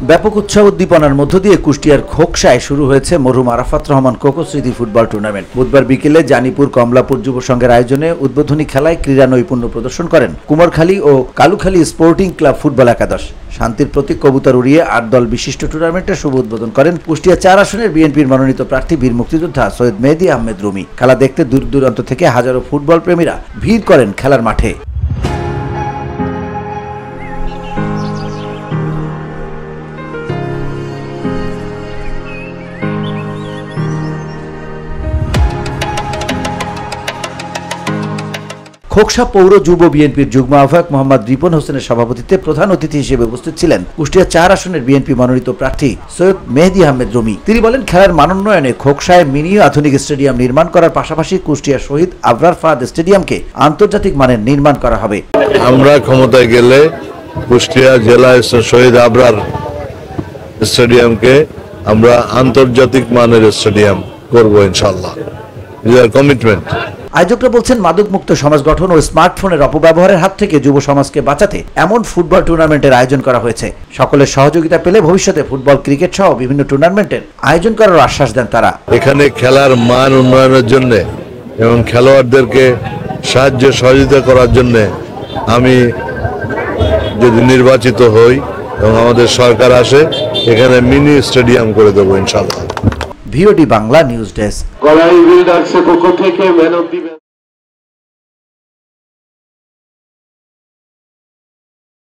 ব্যাপক উৎসাহ উদ্দীপনার মধ্য দিয়ে কুষ্টিয়ার খোকসায় শুরু হয়েছে মরহুম আরাফাত রহমান কোকো স্মৃতি ফুটবল টুর্নামেন্ট। বুধবার বিকেলে জানিপুর কমলাপুর যুব সংঘের আয়োজনে উদ্বোধনী খেলায় ক্রীড়া নৈপুণ্য প্রদর্শন করেন কুমারখালী ও কালুখালী স্পোর্টিং ক্লাব ফুটবল একাদশ। শান্তির প্রতীক কবুতর উড়িয়ে ৮ দল বিশিষ্ট টুর্নামেন্টের শুভ উদ্বোধন করেন কুষ্টিয়া ৪ আসনের বিএনপির মনোনীত প্রার্থী বীর মুক্তিযোদ্ধা সৈয়দ মেহেদী আহমেদ রুমি। খেলা দেখতে দূর দূরান্ত থেকে হাজারো ফুটবল প্রেমীরা ভিড় করেন খেলার মাঠে। খোকসা পৌর যুব বিএনপির যুগ্ম আহ্বায়ক মোহাম্মদ রিপন হোসেনের সভাপতিত্বে প্রধান অতিথি হিসেবে উপস্থিত ছিলেন কুষ্টিয়া ৪ আসনের বিএনপি মনোনীত প্রার্থী সৈয়দ মেহেদী আহমেদ রুমি। তিনি বলেন, খেলার মানোন্নয়নে খোকসায় মিনি আধুনিক স্টেডিয়াম নির্মাণ করার পাশাপাশি কুষ্টিয়া শহীদ আবরার ফাহাদ স্টেডিয়ামকে আন্তর্জাতিক মানের নির্মাণ করা হবে। আমরা ক্ষমতায় গেলে কুষ্টিয়া জেলা শহীদ আবরার স্টেডিয়ামকে আমরা আন্তর্জাতিক মানের স্টেডিয়াম করব ইনশাআল্লাহ। কমিটমেন্ট। আয়োজকরা বলছেন, মাদকমুক্ত সমাজ গঠন ও স্মার্টফোনের অপব্যবহারের হাত থেকে যুব সমাজকে বাঁচাতে এমন ফুটবল টুর্নামেন্টের আয়োজন করা হয়েছে। সকলের সহযোগিতা পেলে ভবিষ্যতে ফুটবল, ক্রিকেট সহ বিভিন্ন টুর্নামেন্টের আয়োজন করার আশ্বাস দেন তারা। এখানে খেলার মান উন্নয়নের জন্য এবং খেলোয়াড়দেরকে সাহায্য সহযোগিতা করার জন্য আমি যদি নির্বাচিত হই এবং আমাদের সরকার আসে, এখানে মিনি স্টেডিয়াম করে দেবো ইনশাআল্লাহ। VOD Bangla news desk.